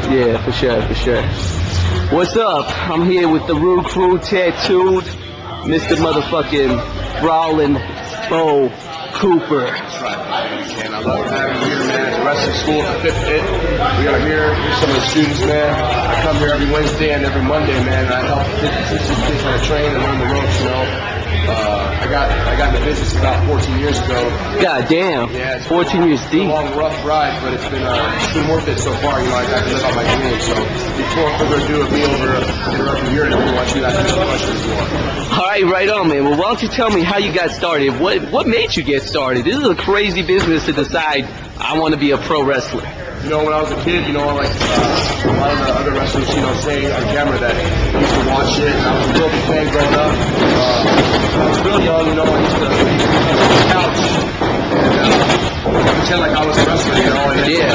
Yeah, for sure, for sure. What's up? I'm here with the Rude Crew, tattooed, Mr. Motherfucking Brawlin Bo Cooper. That's right. And I love having you here, man. At the wrestling school at the 5th Pit. We got here. Here's some of the students, man. I come here every Wednesday and every Monday, man. And I help 50, 60 kids on a train and learn the ropes, you know. I got in the business about 14 years ago. God damn. Yeah, it's 14 years deep. It's a long, rough ride, but it's been worth it so far. You know, I got to live out my dream. So before further ado, it'll be over your interview. I want you to ask me some questions you want. All right on, man. Well, why don't you tell me how you got started? What made you get started? This is a crazy business to decide I want to be a pro wrestler. You know, when I was a kid, you know, like a lot of the other wrestlers, you know, say on camera that I used to watch it, and I was a real big fan growing up. When I was real young, you know, I used to come on the couch and pretend like I was a wrestler, you know. And then,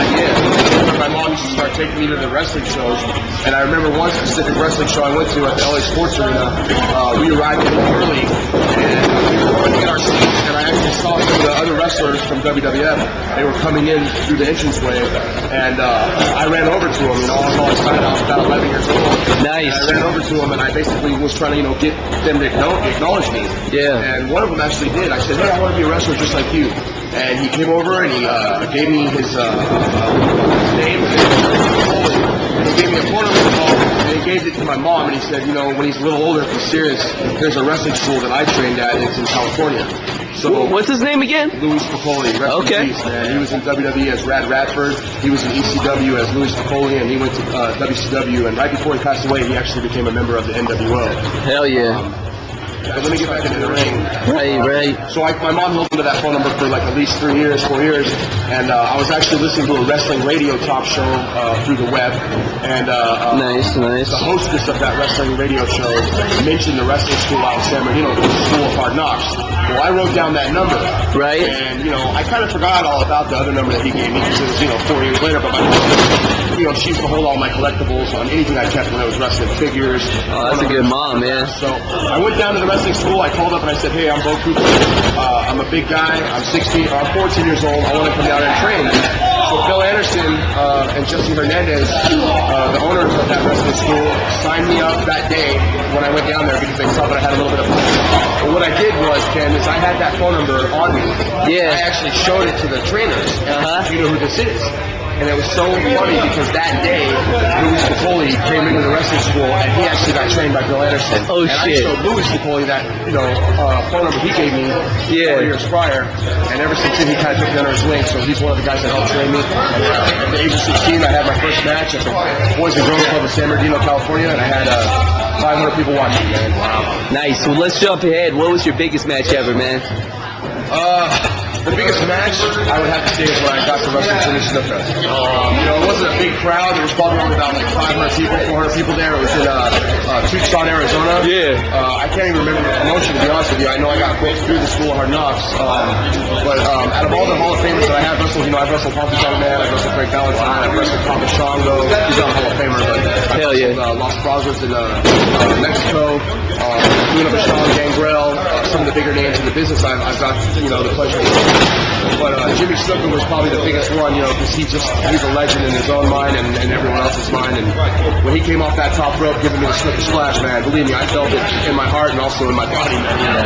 my mom used to start taking me to the wrestling shows, and I remember one specific wrestling show I went to at the LA Sports Arena. We arrived a little early, and we were going to get our seats, and I actually saw some of the other wrestlers from WWF. They were coming in through the entranceway, and I ran over to them. You know, I was all excited. I was about 11 years old. Nice. And I ran over to them, and I basically was trying to, you know, get them to acknowledge me. Yeah. And one of them actually did. I said, hey, I want to be a wrestler just like you. And he came over and he gave me his name. He gave me a phone number to call, and he gave it to my mom, and he said, you know, when he's a little older, if he's serious, there's a wrestling school that I trained at. It's in California. So what's his name again? Louis Spicoli. Okay. Peace, man. He was in WWE as Rad Radford. He was in ECW as Louis Spicoli, and he went to WCW. And right before he passed away, he actually became a member of the NWO. Hell yeah. But let me get back into the ring. Right. So my mom held onto that phone number for like at least 4 years, and I was actually listening to a wrestling radio talk show through the web, and nice. The hostess of that wrestling radio show mentioned the wrestling school out in San Bernardino, the School of Hard Knocks. Well, I wrote down that number, right? And you know, I kind of forgot all about the other number that he gave me because it was 4 years later. But my mom, you know, she used to hold all my collectibles on anything I kept when I was wrestling figures. Oh, that's a good mom, man. So I went down to the wrestling school. I called up and I said, hey, I'm Bo Cooper. I'm a big guy. I'm 14 years old. I want to come down and train. So Bill Anderson and Jesse Hernandez, the owners of that wrestling school, signed me up that day when I went down there because they saw that I had a little bit of money. But what I did was, Ken, is I had that phone number on me. Yeah. I actually showed it to the trainers. Do you know who this is? And it was so funny because that day, Louis Spicoli came into the wrestling school and he actually got trained by Bill Anderson. Oh, and shit. I showed Louis Spicoli that, you know, phone number he gave me 4 years prior. And ever since then, he kind of took me under his wing. So he's one of the guys that helped train me. At the age of 16, I had my first match at the Boys and Girls Club in San Bernardino, California. And I had 500 people watching, man. Wow. Nice. Well, let's jump ahead. What was your biggest match ever, man? The biggest match, I would have to say, is when I got to wrestle Jimmy Snuka. You know, it wasn't a big crowd. There was probably only about like 500 people, 400 people there. It was in Tucson, Arizona. Yeah. I can't even remember the promotion, to be honest with you. I know I got booked through the School of Hard Knocks. But out of all the Hall of Famers that I have wrestled, you know, I've wrestled Honky Tonk Man, I've wrestled Greg Valentine, I've wrestled Papa Shango. He's not a Hall of Famer, but Hell yeah. Los Brazos in Mexico. Luna Vachon, Gangrel, some of the bigger names in the business I've got, you know, the pleasure of. But Jimmy Snuka was probably the biggest one, you know, because he's a legend in his own mind and everyone else's mind. And when he came off that top rope, giving me the Snuka splash, man, believe me, I felt it in my heart and also in my body, man. You know,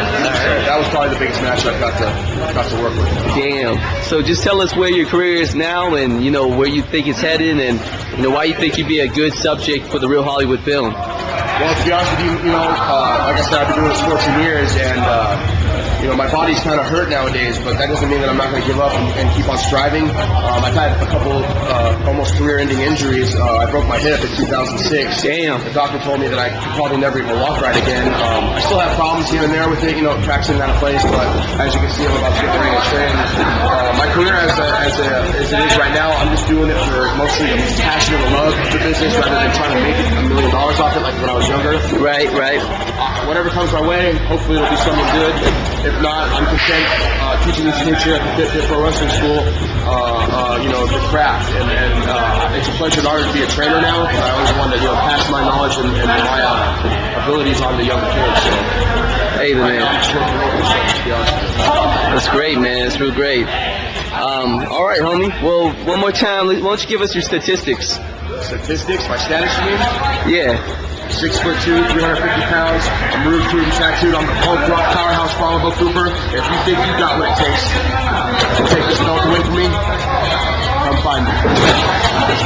that was probably the biggest match I've got to work with. Damn. So just tell us where your career is now, and you know where you think it's headed, and you know why you think you'd be a good subject for the Real Hollywood Film. Well, to be honest with you, you know, like I said, I've been doing this 14 years, and you know, my body's kind of hurt nowadays, but that doesn't mean that I'm not going to give up and keep on striving. I've had a couple almost career-ending injuries. I broke my hip in 2006. Damn. The doctor told me that I could probably never even walk right again. I still have problems here and there with it, you know, cracks in and out of place, but as you can see, I'm about to get the ring and train. My career as it is right now, I'm just doing it for mostly a passion and a love of the business rather than trying to make $1 million off it like when I was younger. Right. Whatever comes my way, hopefully it'll be something good. If not, I'm content teaching these kids here at the 5th Pit Pro Wrestling School, you know, the craft. And it's a pleasure and honor to be a trainer now. I always wanted to, you know, pass my knowledge and my abilities on to younger kids. So, hey, man. That's great, man. That's real great. All right, homie. Well, one more time, why don't you give us your statistics? statistics, my status, you mean? Yeah. 6'2", 350 pounds. I'm rooted and tattooed. I'm the punk rock powerhouse, Brawlin Bo Cooper. If you think you got what it takes to take this belt away from me, come find me.